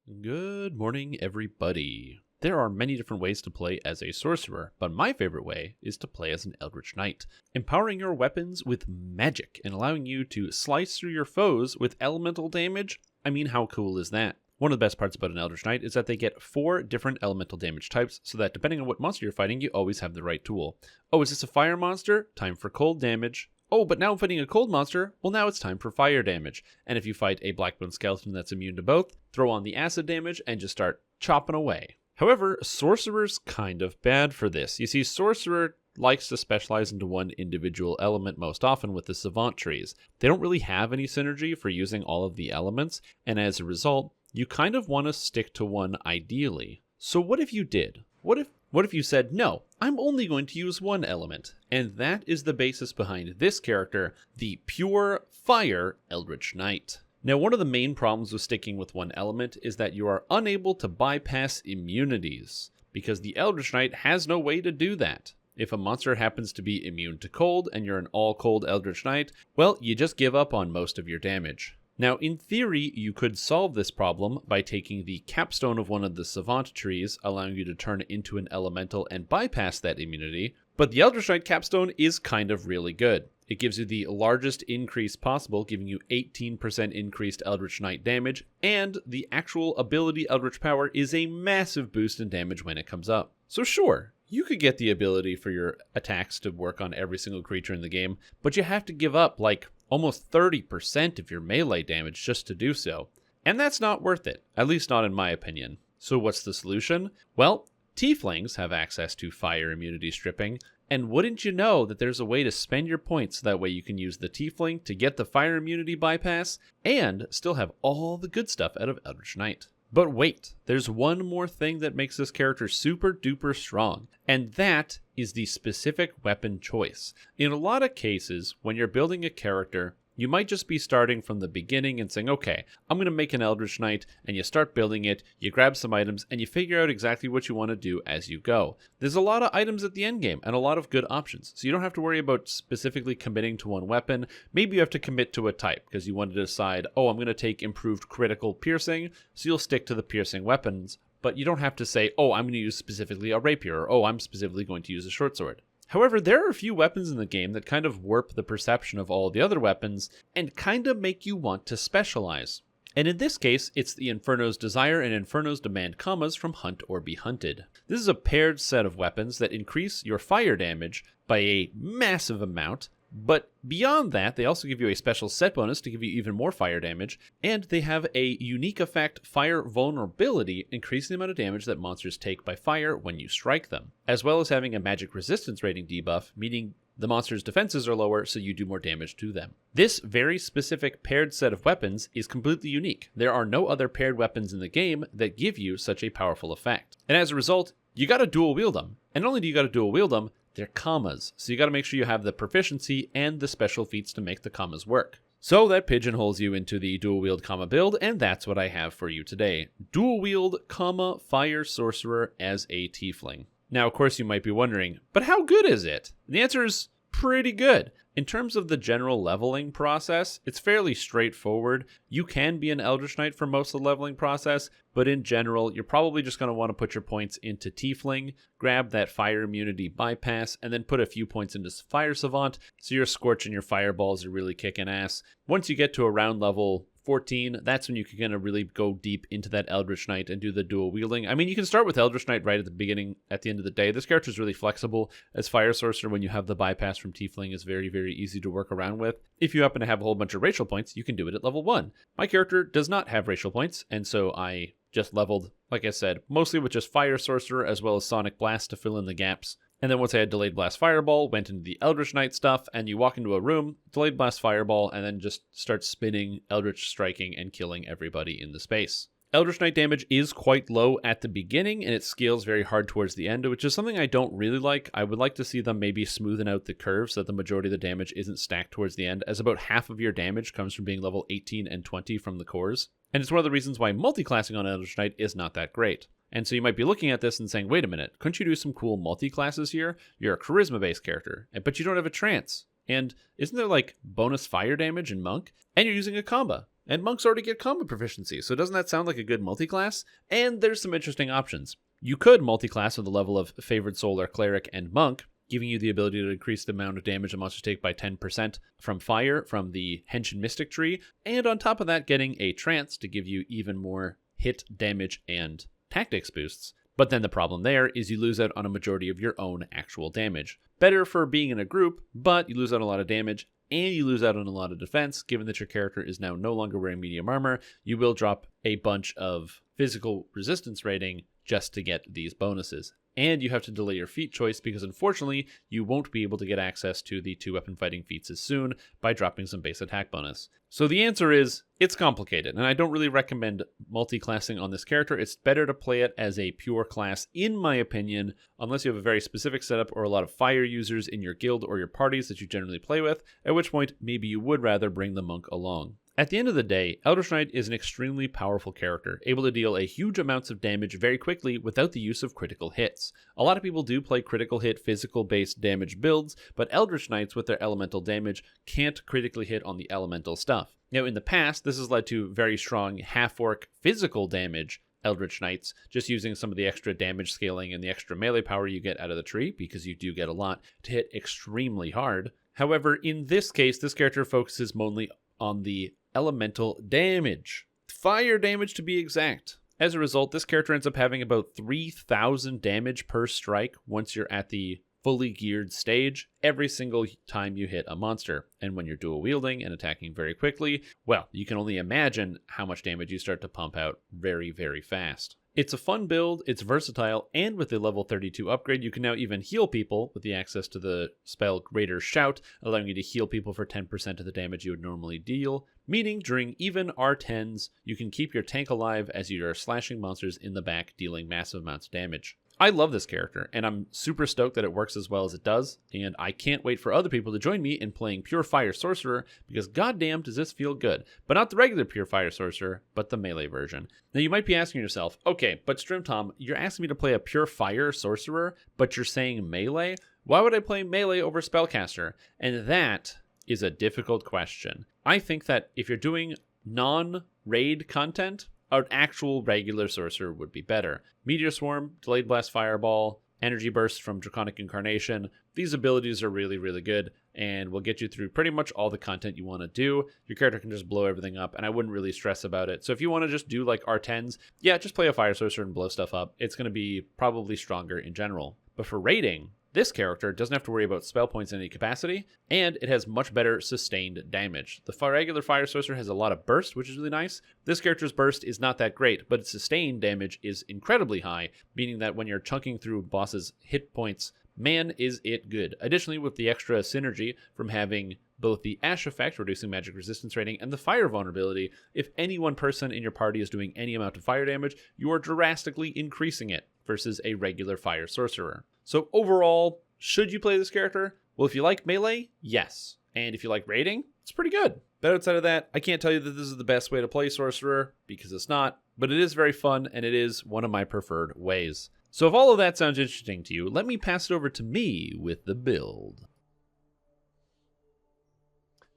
Good morning, everybody. There are many different ways to play as a sorcerer, but my favorite way is to play as an Eldritch Knight, empowering your weapons with magic and allowing you to slice through your foes with elemental damage. I mean, how cool is that? One of the best parts about an Eldritch Knight is that they get 4 different elemental damage types, so that depending on what monster you're fighting, you always have the right tool. Oh, is this a fire monster? Time for cold damage. Oh, but now I'm fighting a cold monster. Well, now it's time for fire damage. And if you fight a Blackbone Skeleton that's immune to both, throw on the acid damage and just start chopping away. However, Sorcerer's kind of bad for this. You see, Sorcerer likes to specialize into one individual element most often with the Savant trees. They don't really have any synergy for using all of the elements, and as a result, you kind of want to stick to one ideally. So what if you did? What if you said, no, I'm only going to use one element? And that is the basis behind this character, the pure fire Eldritch Knight. Now, one of the main problems with sticking with one element is that you are unable to bypass immunities, because the Eldritch Knight has no way to do that. If a monster happens to be immune to cold and you're an all-cold Eldritch Knight, well, you just give up on most of your damage. Now, in theory, you could solve this problem by taking the capstone of one of the Savant trees, allowing you to turn it into an elemental and bypass that immunity, but the Eldritch Knight capstone is kind of really good. It gives you the largest increase possible, giving you 18% increased Eldritch Knight damage, and the actual ability Eldritch Power is a massive boost in damage when it comes up. So sure, you could get the ability for your attacks to work on every single creature in the game, but you have to give up like almost 30% of your melee damage just to do so. And that's not worth it, at least not in my opinion. So what's the solution? Well, Tieflings have access to fire immunity stripping, and wouldn't you know that there's a way to spend your points so that way you can use the Tiefling to get the fire immunity bypass and still have all the good stuff out of Eldritch Knight. But wait, there's one more thing that makes this character super duper strong, and that is the specific weapon choice. In a lot of cases, when you're building a character, you might just be starting from the beginning and saying, okay, I'm going to make an Eldritch Knight, and you start building it, you grab some items, and you figure out exactly what you want to do as you go. There's a lot of items at the end game, and a lot of good options, so you don't have to worry about specifically committing to one weapon. Maybe you have to commit to a type, because you want to decide, oh, I'm going to take improved critical piercing, so you'll stick to the piercing weapons, but you don't have to say, oh, I'm going to use specifically a rapier, or oh, I'm specifically going to use a short sword. However, there are a few weapons in the game that kind of warp the perception of all the other weapons and kind of make you want to specialize. And in this case, it's the Inferno's Desire and Inferno's Demand commas from Hunt or Be Hunted. This is a paired set of weapons that increase your fire damage by a massive amount, but beyond that, they also give you a special set bonus to give you even more fire damage, and they have a unique effect, Fire Vulnerability, increasing the amount of damage that monsters take by fire when you strike them, as well as having a magic resistance rating debuff, meaning the monster's defenses are lower, so you do more damage to them. This very specific paired set of weapons is completely unique. There are no other paired weapons in the game that give you such a powerful effect. And as a result, you gotta dual wield them. And not only do you gotta dual wield them, they're commas, so you gotta make sure you have the proficiency and the special feats to make the commas work. So that pigeonholes you into the dual wield comma build, and that's what I have for you today. Dual wield comma fire sorcerer as a tiefling. Now, of course, you might be wondering, but how good is it? And the answer is pretty good. In terms of the general leveling process, it's fairly straightforward. You can be an Eldritch Knight for most of the leveling process, but in general, you're probably just going to want to put your points into Tiefling, grab that fire immunity bypass, and then put a few points into Fire Savant, so your Scorch and your Fireballs are really kicking ass. Once you get to around level 14, that's when you can kind of really go deep into that Eldritch Knight and do the dual wielding. I mean, you can start with Eldritch Knight right at the beginning, at the end of the day. This character is really flexible. As Fire Sorcerer, when you have the bypass from Tiefling, is very, very easy to work around with. If you happen to have a whole bunch of racial points, you can do it at level 1. My character does not have racial points, and so I just leveled, like I said, mostly with just Fire Sorcerer as well as Sonic Blast to fill in the gaps. And then once I had Delayed Blast Fireball, went into the Eldritch Knight stuff, and you walk into a room, Delayed Blast Fireball, and then just start spinning, Eldritch striking, and killing everybody in the space. Eldritch Knight damage is quite low at the beginning, and it scales very hard towards the end, which is something I don't really like. I would like to see them maybe smoothen out the curve so that the majority of the damage isn't stacked towards the end, as about half of your damage comes from being level 18 and 20 from the cores. And it's one of the reasons why multi-classing on Eldritch Knight is not that great. And so you might be looking at this and saying, wait a minute, couldn't you do some cool multi-classes here? You're a charisma-based character, but you don't have a trance. And isn't there like bonus fire damage in Monk? And you're using a combo. And monks already get combat proficiency, so doesn't that sound like a good multi-class? And there's some interesting options. You could multi-class with the level of Favored Soul or Cleric and Monk, giving you the ability to increase the amount of damage the monsters take by 10% from fire from the Henshin Mystic tree, and on top of that getting a Trance to give you even more hit, damage, and tactics boosts. But then the problem there is you lose out on a majority of your own actual damage. Better for being in a group, but you lose out on a lot of damage, and you lose out on a lot of defense. Given that your character is now no longer wearing medium armor, you will drop a bunch of physical resistance rating just to get these bonuses. And you have to delay your feat choice because unfortunately, you won't be able to get access to the 2-weapon fighting feats as soon by dropping some base attack bonus. So the answer is, it's complicated, and I don't really recommend multi-classing on this character. It's better to play it as a pure class, in my opinion, unless you have a very specific setup or a lot of fire users in your guild or your parties that you generally play with, at which point maybe you would rather bring the monk along. At the end of the day, Eldritch Knight is an extremely powerful character, able to deal a huge amounts of damage very quickly without the use of critical hits. A lot of people do play critical hit physical-based damage builds, but Eldritch Knights with their elemental damage can't critically hit on the elemental stuff. Now in the past, this has led to very strong half-orc physical damage Eldritch Knights, just using some of the extra damage scaling and the extra melee power you get out of the tree, because you do get a lot, to hit extremely hard. However, in this case, this character focuses mainly on the elemental damage. Fire damage to be exact. As a result, this character ends up having about 3,000 damage per strike once you're at the fully geared stage every single time you hit a monster. And when you're dual wielding and attacking very quickly, well, you can only imagine how much damage you start to pump out very, very fast. It's a fun build, it's versatile, and with the level 32 upgrade, you can now even heal people with the access to the spell Greater Shout, allowing you to heal people for 10% of the damage you would normally deal, meaning during even R10s, you can keep your tank alive as you are slashing monsters in the back, dealing massive amounts of damage. I love this character, and I'm super stoked that it works as well as it does, and I can't wait for other people to join me in playing Pure Fire Sorcerer, because goddamn does this feel good. But not the regular Pure Fire Sorcerer, but the melee version. Now you might be asking yourself, okay, but Strimtom, you're asking me to play a Pure Fire Sorcerer, but you're saying melee? Why would I play melee over Spellcaster? And that is a difficult question. I think that if you're doing non-raid content, an actual regular sorcerer would be better. Meteor Swarm, Delayed Blast Fireball, Energy Burst from Draconic Incarnation. These abilities are really, really good and will get you through pretty much all the content you want to do. Your character can just blow everything up, and I wouldn't really stress about it. So if you want to just do like R10s, yeah, just play a Fire Sorcerer and blow stuff up. It's going to be probably stronger in general. But for raiding, this character doesn't have to worry about spell points in any capacity, and it has much better sustained damage. The regular Fire Sorcerer has a lot of burst, which is really nice. This character's burst is not that great, but its sustained damage is incredibly high, meaning that when you're chunking through bosses' hit points, man, is it good. Additionally, with the extra synergy from having both the Ash effect, reducing magic resistance rating, and the fire vulnerability, if any one person in your party is doing any amount of fire damage, you are drastically increasing it versus a regular Fire Sorcerer. So overall, should you play this character? Well, if you like melee, yes. And if you like raiding, it's pretty good. But outside of that, I can't tell you that this is the best way to play Sorcerer, because it's not, but it is very fun, and it is one of my preferred ways. So if all of that sounds interesting to you, let me pass it over to me with the build.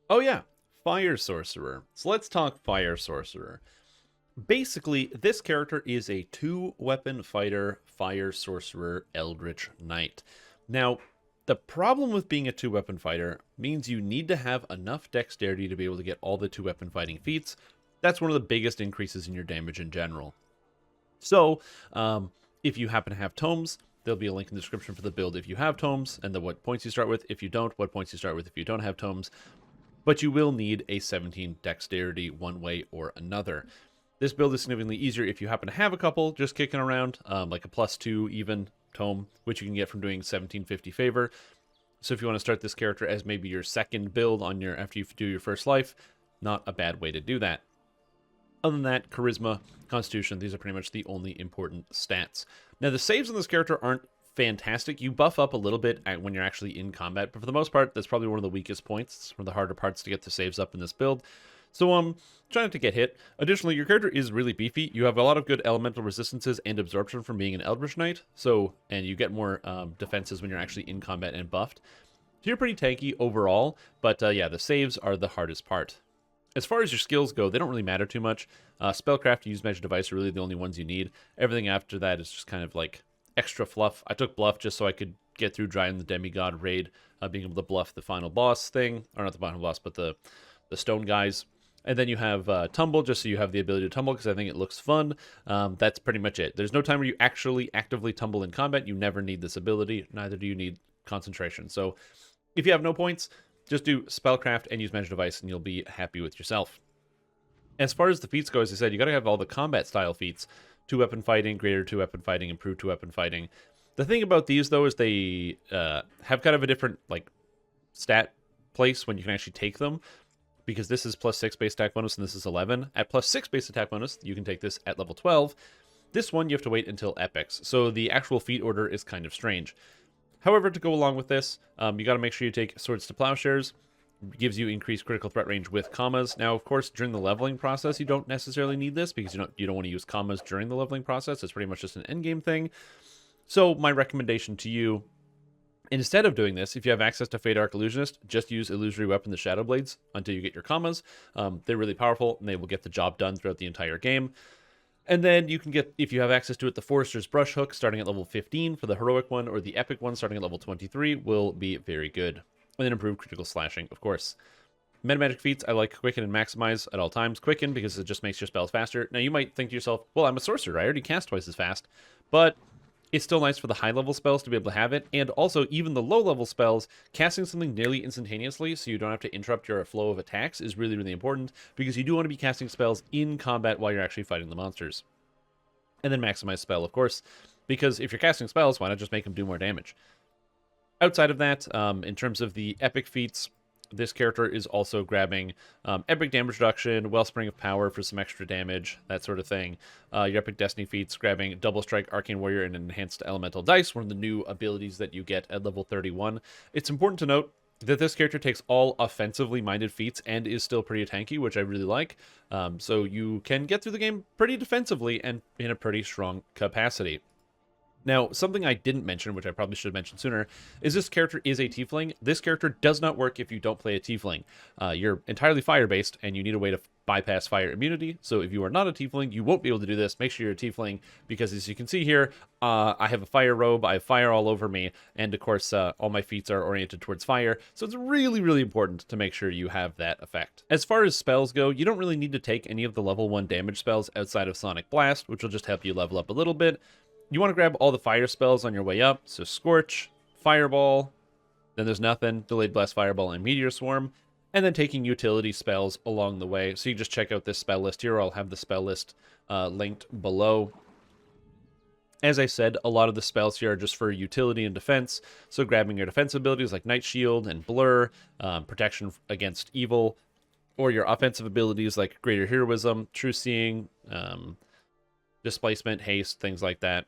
Oh yeah, Fire Sorcerer. So let's talk Fire Sorcerer. Basically, this character is a 2-weapon fighter, Fire Sorcerer, Eldritch Knight. Now, the problem with being a 2-weapon fighter means you need to have enough dexterity to be able to get all the 2-weapon fighting feats. That's one of the biggest increases in your damage in general. So, if you happen to have tomes, there'll be a link in the description for the build if you have tomes, and what points you start with. If you don't, what points you start with if you don't have tomes. But you will need a 17 dexterity one way or another. This build is significantly easier if you happen to have a couple just kicking around, like a +2 even tome, which you can get from doing 1750 favor. So if you want to start this character as maybe your second build on your after you do your first life, not a bad way to do that. Other than that, Charisma, Constitution, these are pretty much the only important stats. Now the saves on this character aren't fantastic. You buff up a little bit when you're actually in combat, but for the most part, that's probably one of the weakest points. It's one of the harder parts to get the saves up in this build. So, try not to get hit. Additionally, your character is really beefy. You have a lot of good elemental resistances and absorption from being an Eldritch Knight. So, and you get more defenses when you're actually in combat and buffed. So you're pretty tanky overall, but yeah, the saves are the hardest part. As far as your skills go, they don't really matter too much. Spellcraft and Use Magic Device are really the only ones you need. Everything after that is just kind of like extra fluff. I took Bluff just so I could get through Drying the Demigod raid, being able to bluff the final boss thing. Or not the final boss, but the stone guys. And then you have Tumble, just so you have the ability to tumble, because I think it looks fun. That's pretty much it. There's no time where you actually actively tumble in combat. You never need this ability. Neither do you need concentration. So if you have no points, just do Spellcraft and Use Magic Device, and you'll be happy with yourself. As far as the feats go, as I said, you got to have all the combat-style feats. 2-weapon fighting, greater 2-weapon fighting, improved 2-weapon fighting. The thing about these, though, is they have kind of a different like stat place when you can actually take them, because this is +6 base attack bonus, and this is 11. At +6 base attack bonus, you can take this at level 12. This one, you have to wait until epics, so the actual feat order is kind of strange. However, to go along with this, you got to make sure you take Swords to Plowshares. It gives you increased critical threat range with commas. Now, of course, during the leveling process, you don't necessarily need this because you don't want to use commas during the leveling process. It's pretty much just an endgame thing. So my recommendation to you, instead of doing this, if you have access to Fade Arc Illusionist, just use Illusory Weapon the Shadow Blades until you get your commas. They're really powerful, and they will get the job done throughout the entire game. And then you can get, if you have access to it, the Forester's Brush Hook starting at level 15 for the heroic one, or the epic one starting at level 23 will be very good. And then improved critical slashing, of course. Meta Magic feats, I like Quicken and Maximize at all times. Quicken, because it just makes your spells faster. Now, you might think to yourself, well, I'm a sorcerer. I already cast twice as fast. But it's still nice for the high-level spells to be able to have it. And also, even the low-level spells, casting something nearly instantaneously so you don't have to interrupt your flow of attacks is really, really important, because you do want to be casting spells in combat while you're actually fighting the monsters. And then Maximize spell, of course, because if you're casting spells, why not just make them do more damage? Outside of that, in terms of the epic feats, this character is also grabbing epic damage reduction, Wellspring of Power for some extra damage, that sort of thing. Your epic destiny feats grabbing Double Strike, Arcane Warrior, and Enhanced Elemental Dice, one of the new abilities that you get at level 31. It's important to note that this character takes all offensively minded feats and is still pretty tanky, which I really like. So you can get through the game pretty defensively and in a pretty strong capacity. Now, something I didn't mention, which I probably should have mentioned sooner, is this character is a tiefling. This character does not work if you don't play a tiefling. You're entirely fire-based, and you need a way to bypass fire immunity. So if you are not a tiefling, you won't be able to do this. Make sure you're a tiefling, because as you can see here, I have a fire robe, I have fire all over me, and of course, all my feats are oriented towards fire. So it's really, really important to make sure you have that effect. As far as spells go, you don't really need to take any of the level 1 damage spells outside of Sonic Blast, which will just help you level up a little bit. You want to grab all the fire spells on your way up. So Scorch, Fireball, then there's nothing, Delayed Blast, Fireball, and Meteor Swarm. And then taking utility spells along the way. So you just check out this spell list here. I'll have the spell list linked below. As I said, a lot of the spells here are just for utility and defense. So grabbing your defense abilities like Night Shield and Blur, protection against evil, or your offensive abilities like Greater Heroism, True Seeing, Displacement, Haste, things like that.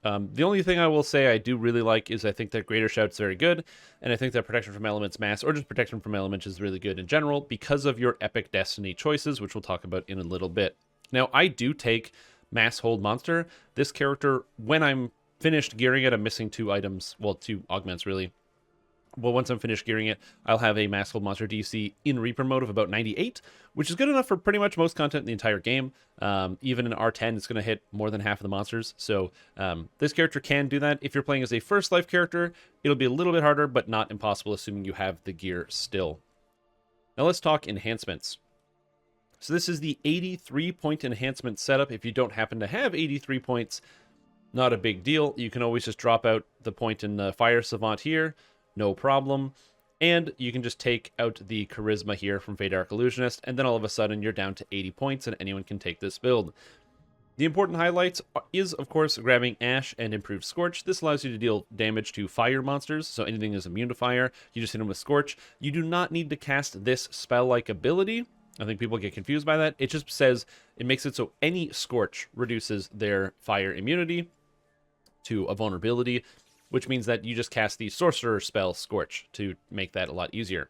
The only thing I will say I do really like is I think that Greater Shout's very good, and I think that Protection from Elements Mass, or just Protection from Elements, is really good in general because of your Epic Destiny choices, which we'll talk about in a little bit. Now, I do take Mass Hold Monster. This character, when I'm finished gearing it, I'm missing 2 items, well, 2 augments, really. Well, once I'm finished gearing it, I'll have a Mass Hold Monster DC in Reaper mode of about 98, which is good enough for pretty much most content in the entire game. Even in R10, it's going to hit more than half of the monsters. So this character can do that. If you're playing as a first life character, it'll be a little bit harder, but not impossible, assuming you have the gear still. Now let's talk enhancements. So this is the 83-point enhancement setup. If you don't happen to have 83 points, not a big deal. You can always just drop out the point in the Fire Savant here. No problem. And you can just take out the Charisma here from Fade Arc Illusionist, and then all of a sudden you're down to 80 points and anyone can take this build. The important highlights is, of course, grabbing Ash and Improved Scorch. This allows you to deal damage to fire monsters, so anything is immune to fire. You just hit them with Scorch. You do not need to cast this spell-like ability. I think people get confused by that. It just says, it makes it so any Scorch reduces their fire immunity to a vulnerability, which means that you just cast the Sorcerer spell Scorch to make that a lot easier.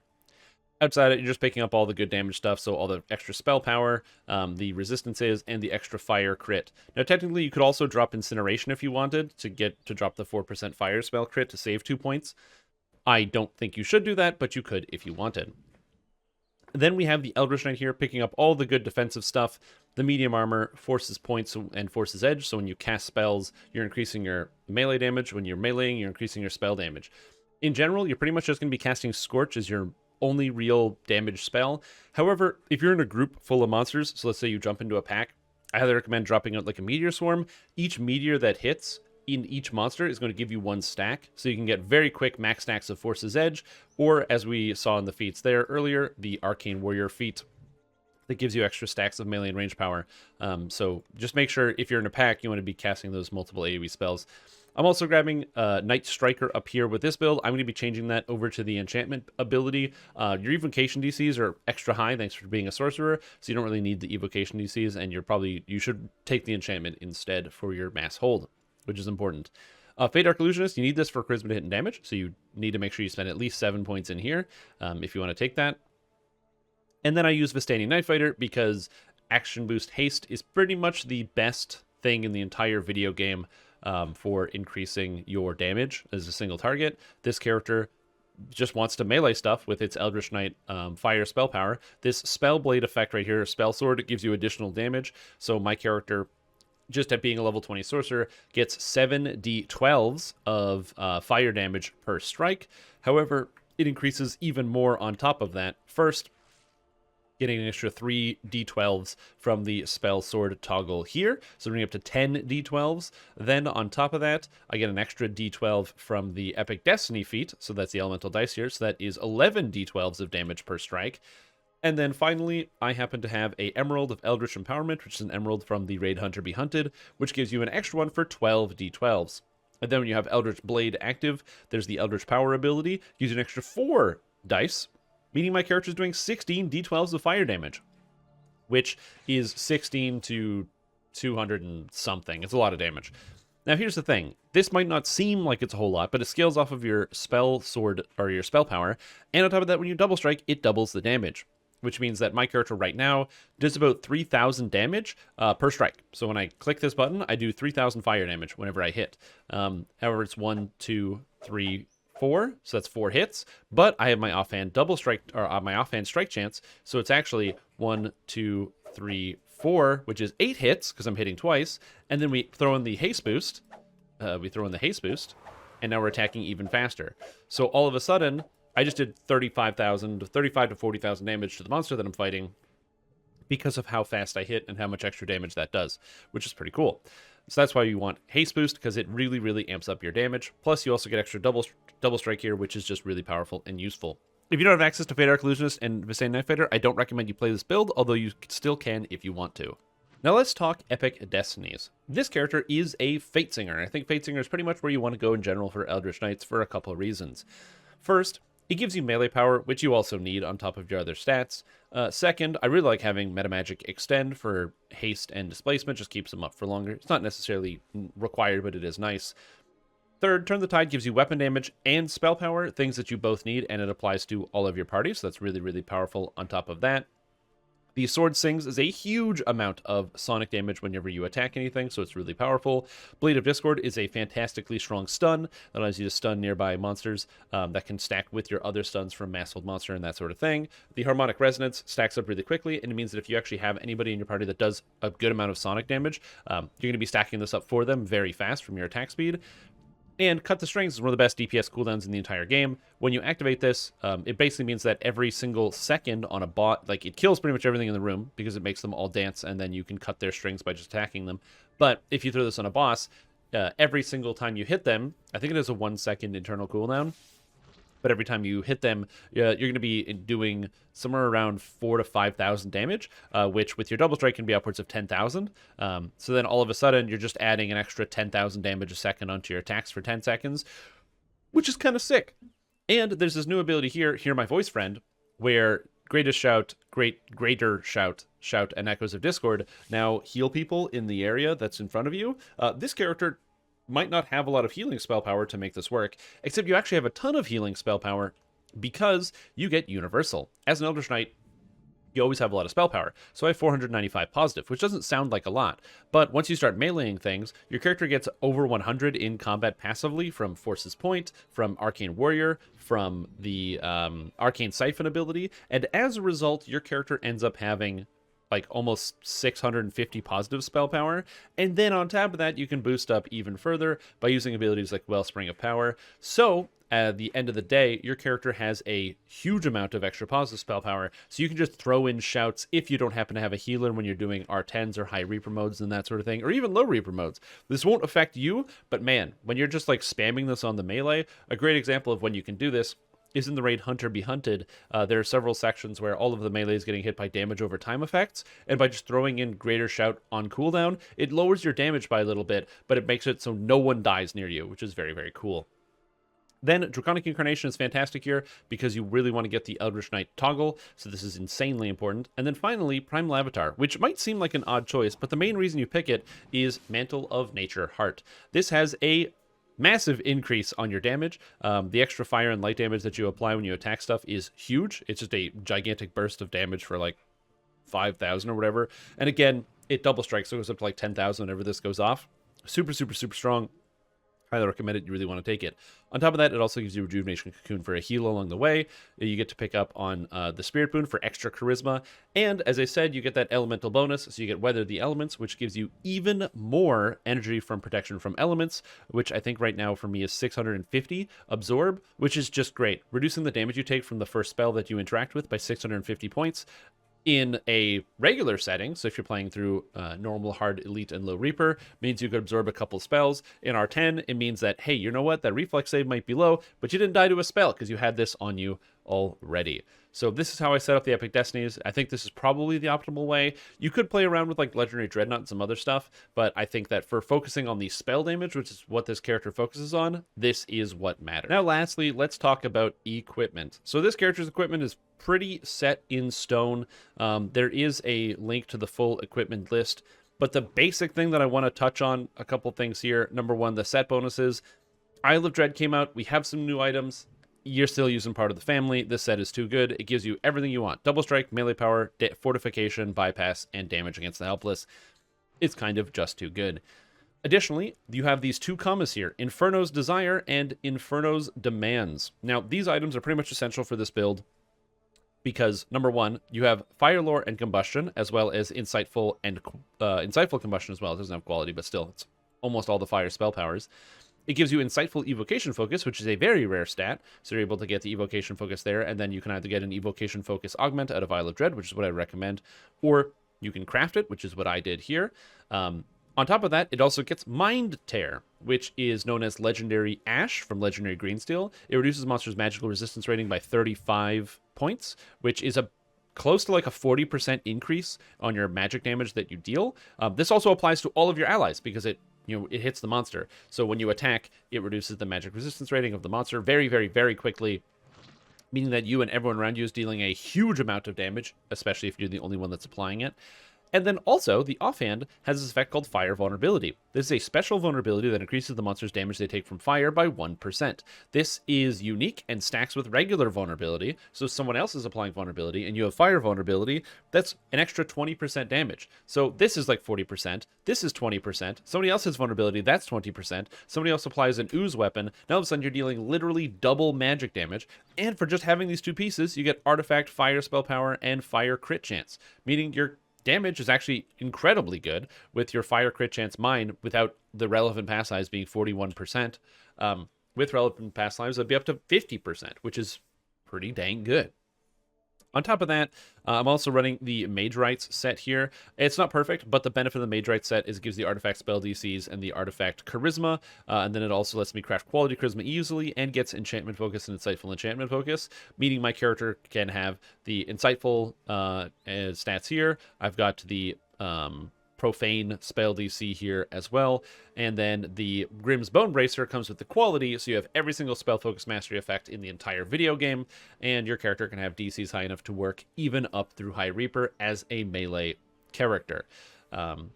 Outside it, you're just picking up all the good damage stuff, so all the extra spell power, the resistances, and the extra fire crit. Now, technically, you could also drop Incineration if you wanted to drop the 4% fire spell crit to save 2 points. I don't think you should do that, but you could if you wanted. Then we have the Eldritch Knight here, picking up all the good defensive stuff. The medium armor forces points and forces edge, so when you cast spells, you're increasing your melee damage. When you're meleeing, you're increasing your spell damage. In general, you're pretty much just going to be casting Scorch as your only real damage spell. However, if you're in a group full of monsters, so let's say you jump into a pack, I highly recommend dropping out like a meteor swarm. Each meteor that hits in each monster is going to give you 1 stack, so you can get very quick max stacks of Force's Edge, or as we saw in the feats there earlier, the Arcane Warrior feat that gives you extra stacks of melee and range power. So just make sure if you're in a pack, you want to be casting those multiple AoE spells. I'm also grabbing Knight Striker up here with this build. I'm going to be changing that over to the enchantment ability. Your evocation DCs are extra high thanks for being a sorcerer, so you don't really need the evocation DCs, and you should take the enchantment instead for your mass hold, which is important. Fate Dark Illusionist, you need this for charisma to hit and damage, so you need to make sure you spend at least 7 points in here if you want to take that. And then I use Vistani Night Fighter because action boost haste is pretty much the best thing in the entire video game for increasing your damage as a single target. This character just wants to melee stuff with its Eldritch Knight fire spell power. This Spell Blade effect right here, Spell Sword, it gives you additional damage. So my character, just at being a level 20 sorcerer, gets 7d12s of fire damage per strike. However, it increases even more on top of that. First, getting an extra 3 d12s from the spell sword toggle here, so bringing up to 10 d12s. Then on top of that, I get an extra d12 from the Epic Destiny feat, so that's the elemental dice here, so that is 11 d12s of damage per strike. And then finally, I happen to have a Emerald of Eldritch Empowerment, which is an emerald from the Raid Hunter Be Hunted, which gives you an extra one for 12 d12s. And then when you have Eldritch Blade active, there's the Eldritch Power ability, gives you an extra 4 dice, meaning my character is doing 16 d12s of fire damage, which is 16 to 200 and something. It's a lot of damage. Now, here's the thing. This might not seem like it's a whole lot, but it scales off of your spell sword or your spell power. And on top of that, when you double strike, it doubles the damage, which means that my character right now does about 3,000 damage per strike. So when I click this button, I do 3,000 fire damage whenever I hit. However, it's 1, 2, 3, 4, so that's 4 hits, but I have my offhand double strike, or my offhand strike chance, so it's actually 1, 2, 3, 4, which is 8 hits because I'm hitting twice, and then we throw in the haste boost. And now we're attacking even faster. So all of a sudden, I just did 35 to 40,000 damage to the monster that I'm fighting because of how fast I hit and how much extra damage that does, which is pretty cool. So that's why you want haste boost, because it really, really amps up your damage. Plus, you also get extra double strike here, which is just really powerful and useful. If you don't have access to Fate Dark Illusionist and Vistani Night Fighter, I don't recommend you play this build, although you still can if you want to. Now let's talk Epic Destinies. This character is a Fate Singer, and I think Fate Singer is pretty much where you want to go in general for Eldritch Knights for a couple of reasons. First, it gives you melee power, which you also need on top of your other stats. Second, I really like having Metamagic Extend for haste and displacement, just keeps them up for longer. It's not necessarily required, but it is nice. Third, Turn the Tide gives you weapon damage and spell power, things that you both need, and it applies to all of your parties, so that's really, really powerful on top of that. The Sword Sings is a huge amount of sonic damage whenever you attack anything, so it's really powerful. Blade of Discord is a fantastically strong stun that allows you to stun nearby monsters that can stack with your other stuns from Mass Hold Monster and that sort of thing. The Harmonic Resonance stacks up really quickly, and it means that if you actually have anybody in your party that does a good amount of sonic damage, you're going to be stacking this up for them very fast from your attack speed. And Cut the Strings is one of the best DPS cooldowns in the entire game. When you activate this, it basically means that every single second on a bot, like, it kills pretty much everything in the room because it makes them all dance, and then you can cut their strings by just attacking them. But if you throw this on a boss, every single time you hit them, I think it is a 1 second internal cooldown, but every time you hit them, you're going to be doing somewhere around 4,000 to 5,000 damage, which with your double strike can be upwards of 10,000. So then all of a sudden, you're just adding an extra 10,000 damage a second onto your attacks for 10 seconds, which is kind of sick. And there's this new ability here, Hear My Voice Friend, where Greatest Shout, Greater Shout, and Echoes of Discord now heal people in the area that's in front of you. This character might not have a lot of healing spell power to make this work, except you actually have a ton of healing spell power because you get Universal. As an Eldritch Knight, you always have a lot of spell power. So I have 495 positive, which doesn't sound like a lot. But once you start meleeing things, your character gets over 100 in combat passively from Force's Point, from Arcane Warrior, from the Arcane Siphon ability. And as a result, your character ends up having like almost 650 positive spell power. And then on top of that, you can boost up even further by using abilities like Wellspring of Power. So at the end of the day, your character has a huge amount of extra positive spell power, so you can just throw in shouts if you don't happen to have a healer when you're doing R10s or high Reaper modes and that sort of thing, or even low Reaper modes. This won't affect you, but man, when you're just like spamming this on the melee, a great example of when you can do this is in the raid Hunter Be Hunted. There are several sections where all of the melee is getting hit by damage over time effects, and by just throwing in Greater Shout on cooldown, it lowers your damage by a little bit, but it makes it so no one dies near you, which is very, very cool. Then Draconic Incarnation is fantastic here because you really want to get the Eldritch Knight toggle, so this is insanely important. And then finally, Primal Avatar, which might seem like an odd choice, but the main reason you pick it is Mantle of Nature Heart. This has a massive increase on your damage. The extra fire and light damage that you apply when you attack stuff is huge. It's just a gigantic burst of damage for like 5,000 or whatever. And again, it double strikes, so it goes up to like 10,000 whenever this goes off. Super, super, super strong. Highly recommend it. You really want to take it. On top of that, it also gives you Rejuvenation Cocoon for a heal along the way. You get to pick up on the Spirit Boon for extra charisma. And as I said, you get that elemental bonus. So you get Weather the Elements, which gives you even more energy from protection from elements, which I think right now for me is 650 Absorb, which is just great. Reducing the damage you take from the first spell that you interact with by 650 points. In a regular setting, so if you're playing through normal, hard, elite, and low Reaper, means you could absorb a couple spells. In R10, it means that, hey, you know what? That reflex save might be low, but you didn't die to a spell because you had this on you already. So this is how I set up the Epic Destinies. I think this is probably the optimal way. You could play around with like Legendary Dreadnought and some other stuff, but I think that for focusing on the spell damage, which is what this character focuses on, this is what matters. Now, lastly, let's talk about equipment. So this character's equipment is pretty set in stone. There is a link to the full equipment list, but the basic thing that I want to touch on, a couple things here. Number one, the set bonuses. Isle of Dread came out. We have some new items. You're still using part of the family. This set is too good. It gives you everything you want. Double strike, melee power, fortification, bypass, and damage against the helpless. It's kind of just too good. Additionally, you have these two commas here, Inferno's Desire and Inferno's Demands. Now, these items are pretty much essential for this build because, number one, you have Fire Lore and Combustion, as well as Insightful and Insightful Combustion as well. It doesn't have quality, but still, it's almost all the fire spell powers. It gives you Insightful Evocation Focus, which is a very rare stat, so you're able to get the Evocation Focus there, and then you can either get an Evocation Focus Augment out of Isle of Dread, which is what I recommend, or you can craft it, which is what I did here. On top of that, it also gets Mind Tear, which is known as Legendary Ash from Legendary Greensteel. It reduces monsters' magical resistance rating by 35 points, which is close to like a 40% increase on your magic damage that you deal. This also applies to all of your allies because it hits the monster. So when you attack, it reduces the magic resistance rating of the monster very, very, very quickly, meaning that you and everyone around you is dealing a huge amount of damage, especially if you're the only one that's applying it. And then also, the offhand has this effect called Fire Vulnerability. This is a special vulnerability that increases the monster's damage they take from fire by 1%. This is unique and stacks with regular vulnerability, so if someone else is applying vulnerability and you have fire vulnerability, that's an extra 20% damage. So this is like 40%, this is 20%, somebody else has vulnerability, that's 20%, somebody else applies an ooze weapon, now all of a sudden you're dealing literally double magic damage, and for just having these two pieces, you get Artifact, Fire Spell Power, and Fire Crit Chance, meaning your damage is actually incredibly good with your Fire Crit Chance Mine without the relevant pass size being 41%. With relevant pass lives, it'd be up to 50%, which is pretty dang good. On top of that, I'm also running the Mage Rites set here. It's not perfect, but the benefit of the Mage Rites set is it gives the artifact spell DCs and the artifact charisma, and then it also lets me craft quality charisma easily and gets enchantment focus and insightful enchantment focus, meaning my character can have the insightful stats here. I've got the profane spell DC here as well, and then the Grimm's Bone Bracer comes with the quality, so you have every single spell focus mastery effect in the entire video game, and your character can have DCs high enough to work even up through High Reaper as a melee character. So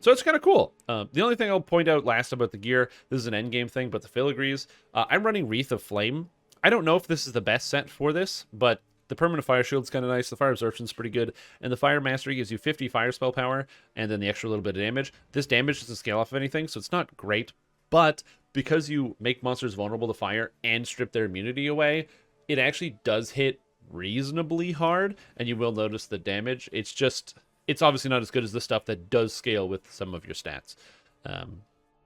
it's kind of cool. The only thing I'll point out last about the gear, this is an endgame thing, but the filigrees, I'm running Wreath of Flame. I don't know if this is the best set for this, but The permanent fire shield's kind of nice. The fire absorption's pretty good. And the fire mastery gives you 50 fire spell power and then the extra little bit of damage. This damage doesn't scale off of anything, so it's not great. But because you make monsters vulnerable to fire and strip their immunity away, it actually does hit reasonably hard, and you will notice the damage. It's obviously not as good as the stuff that does scale with some of your stats.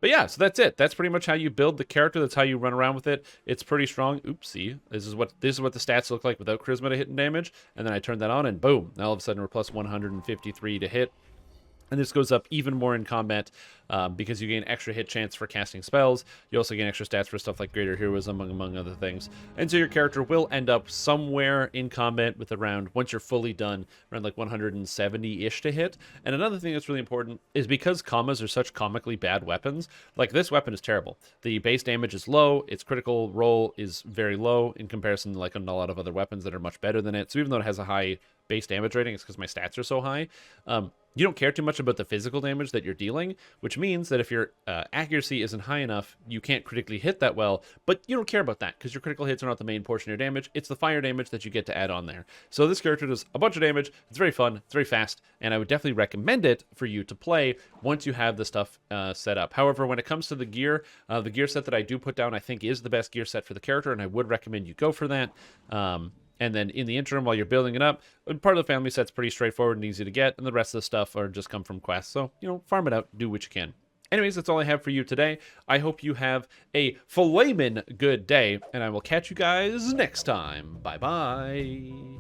But yeah, so that's it. That's pretty much how you build the character. That's how you run around with it. It's pretty strong. Oopsie. This is what the stats look like without charisma to hit and damage. And then I turn that on, and boom. Now all of a sudden we're plus 153 to hit. And this goes up even more in combat because you gain extra hit chance for casting spells. You also gain extra stats for stuff like greater heroism, among other things. And so your character will end up somewhere in combat with around, once you're fully done, around like 170-ish to hit. And another thing that's really important is because commas are such comically bad weapons, like this weapon is terrible. The base damage is low, its critical roll is very low in comparison to like a lot of other weapons that are much better than it. So even though it has a high base damage rating, it's because my stats are so high. You don't care too much about the physical damage that you're dealing, which means that if your accuracy isn't high enough, you can't critically hit that well, but you don't care about that because your critical hits are not the main portion of your damage. It's the fire damage that you get to add on there. So this character does a bunch of damage. It's very fun. It's very fast, and I would definitely recommend it for you to play once you have the stuff set up. However, when it comes to the gear set that I do put down, I think is the best gear set for the character, and I would recommend you go for that. And then in the interim, while you're building it up, part of the family set's pretty straightforward and easy to get, and the rest of the stuff are just come from quests. So, farm it out, do what you can. Anyways, that's all I have for you today. I hope you have a flamin' good day, and I will catch you guys next time. Bye-bye.